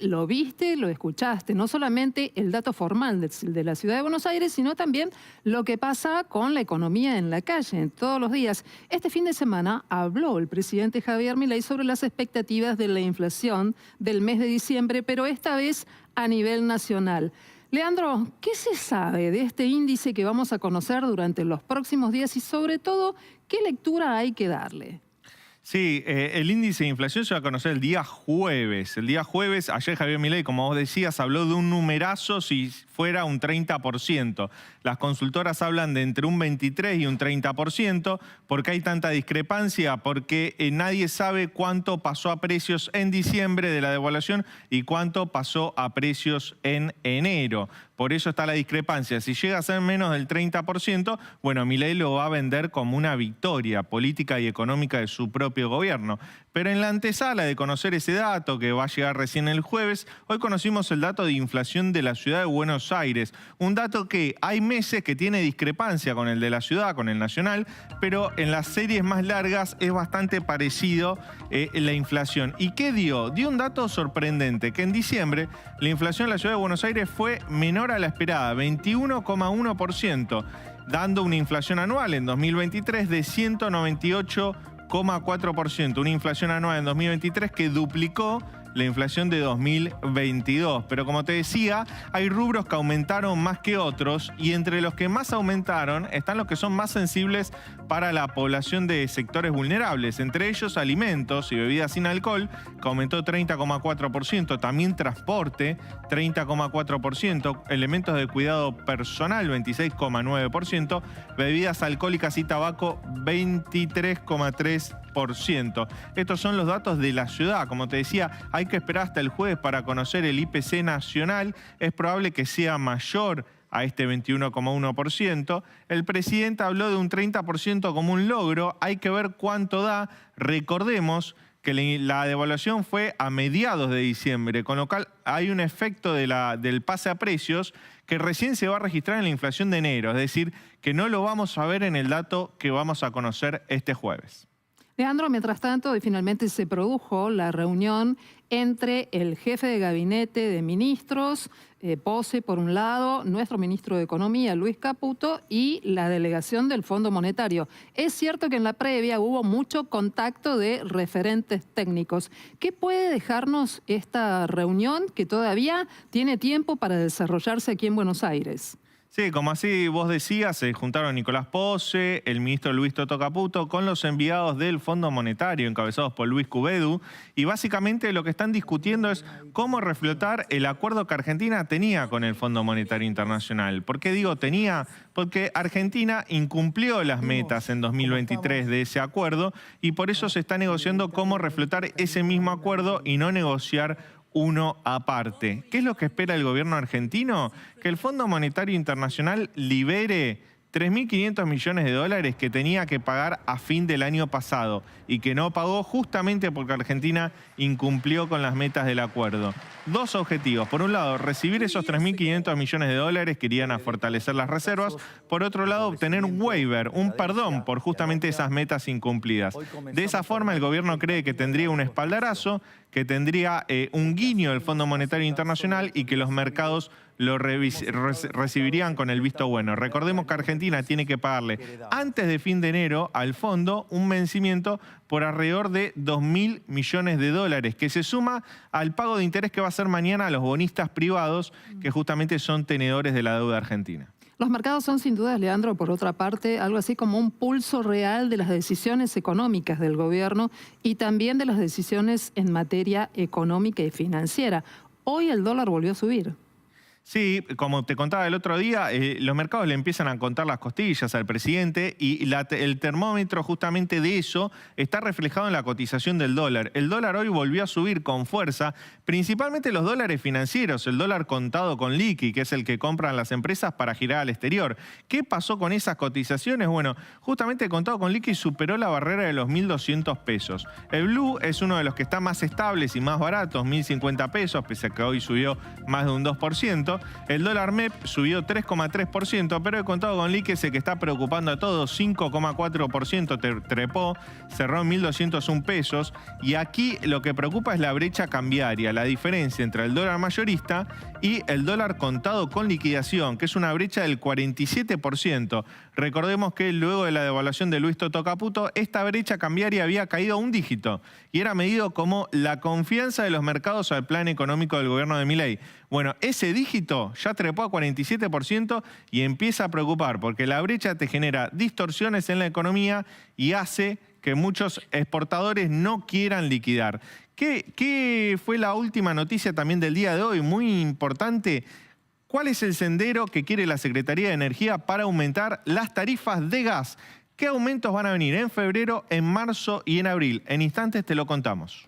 Lo viste, lo escuchaste, no solamente el dato formal de la Ciudad de Buenos Aires, sino también lo que pasa con la economía en la calle, todos los días. Este fin de semana habló el presidente Javier Milei sobre las expectativas de la inflación del mes de diciembre, pero esta vez a nivel nacional. Leandro, ¿qué se sabe de este índice que vamos a conocer durante los próximos días y sobre todo, qué lectura hay que darle? Sí, el índice de inflación se va a conocer el día jueves. El día jueves, ayer Javier Milei, como vos decías, habló de un numerazo si fuera un 30%. Las consultoras hablan de entre un 23 y un 30%. ¿Por qué hay tanta discrepancia? Porque nadie sabe cuánto pasó a precios en diciembre de la devaluación y cuánto pasó a precios en enero. Por eso está la discrepancia. Si llega a ser menos del 30%, bueno, Milei lo va a vender como una victoria política y económica de su propio gobierno. Pero en la antesala de conocer ese dato, que va a llegar recién el jueves, hoy conocimos el dato de inflación de la ciudad de Buenos Aires. Un dato que hay meses que tiene discrepancia con el de la ciudad, con el nacional, pero en las series más largas es bastante parecido la inflación. ¿Y qué dio? Dio un dato sorprendente, que en diciembre la inflación en la ciudad de Buenos Aires fue menor a la esperada, 21,1%, dando una inflación anual en 2023 de 198,4%, una inflación anual en 2023 que duplicó la inflación de 2022. Pero como te decía, hay rubros que aumentaron más que otros y entre los que más aumentaron están los que son más sensibles para la población de sectores vulnerables, entre ellos alimentos y bebidas sin alcohol, que aumentó 30,4%, también transporte, 30,4%, elementos de cuidado personal, 26,9%, bebidas alcohólicas y tabaco, 23,3%. Estos son los datos de la ciudad. Como te decía, hay que esperar hasta el jueves para conocer el IPC nacional. Es probable que sea mayor a este 21,1%. El presidente habló de un 30% como un logro. Hay que ver cuánto da. Recordemos que la devaluación fue a mediados de diciembre, con lo cual hay un efecto del pase a precios que recién se va a registrar en la inflación de enero. Es decir, que no lo vamos a ver en el dato que vamos a conocer este jueves. Leandro, mientras tanto, finalmente se produjo la reunión entre el jefe de gabinete de ministros, Pose por un lado, nuestro ministro de Economía, Luis Caputo, y la delegación del Fondo Monetario. Es cierto que en la previa hubo mucho contacto de referentes técnicos. ¿Qué puede dejarnos esta reunión que todavía tiene tiempo para desarrollarse aquí en Buenos Aires? Sí, como así vos decías, se juntaron Nicolás Pose, el ministro Luis Toto Caputo, con los enviados del Fondo Monetario, encabezados por Luis Cubedu, y básicamente lo que están discutiendo es cómo reflotar el acuerdo que Argentina tenía con el Fondo Monetario Internacional. ¿Por qué digo tenía? Porque Argentina incumplió las metas en 2023 de ese acuerdo y por eso se está negociando cómo reflotar ese mismo acuerdo y no negociar uno aparte. ¿Qué es lo que espera el gobierno argentino? Que el Fondo Monetario Internacional libere 3.500 millones de dólares que tenía que pagar a fin del año pasado y que no pagó justamente porque Argentina incumplió con las metas del acuerdo. Dos objetivos. Por un lado, recibir esos 3.500 millones de dólares que irían a fortalecer las reservas. Por otro lado, obtener un waiver, un perdón por justamente esas metas incumplidas. De esa forma, el gobierno cree que tendría un espaldarazo, que tendría un guiño del Fondo Monetario Internacional y que los mercados lo recibirían con el visto bueno. Recordemos que Argentina tiene que pagarle antes de fin de enero al fondo un vencimiento por alrededor de 2.000 millones de dólares, que se suma al pago de interés que va a hacer mañana a los bonistas privados, que justamente son tenedores de la deuda argentina. Los mercados son sin duda, Leandro, por otra parte, algo así como un pulso real de las decisiones económicas del gobierno y también de las decisiones en materia económica y financiera. Hoy el dólar volvió a subir. Sí, como te contaba el otro día, los mercados le empiezan a contar las costillas al presidente y el termómetro justamente de eso está reflejado en la cotización del dólar. El dólar hoy volvió a subir con fuerza, principalmente los dólares financieros, el dólar contado con liqui, que es el que compran las empresas para girar al exterior. ¿Qué pasó con esas cotizaciones? Bueno, justamente el contado con liqui superó la barrera de los 1.200 pesos. El blue es uno de los que está más estables y más baratos, 1.050 pesos, pese a que hoy subió más de un 2%. ejemplo. El dólar MEP subió 3,3%, pero el contado con liqui es el que está preocupando a todos, 5,4% trepó, cerró en 1.201 pesos. Y aquí lo que preocupa es la brecha cambiaria, la diferencia entre el dólar mayorista y el dólar contado con liquidación, que es una brecha del 47%. Recordemos que luego de la devaluación de Luis Toto Caputo, esta brecha cambiaria había caído a un dígito y era medido como la confianza de los mercados al plan económico del gobierno de Milei. Bueno, ese dígito ya trepó a 47% y empieza a preocupar porque la brecha te genera distorsiones en la economía y hace que muchos exportadores no quieran liquidar. ¿Qué fue la última noticia también del día de hoy? Muy importante. ¿Cuál es el sendero que quiere la Secretaría de Energía para aumentar las tarifas de gas? ¿Qué aumentos van a venir en febrero, en marzo y en abril? En instantes te lo contamos.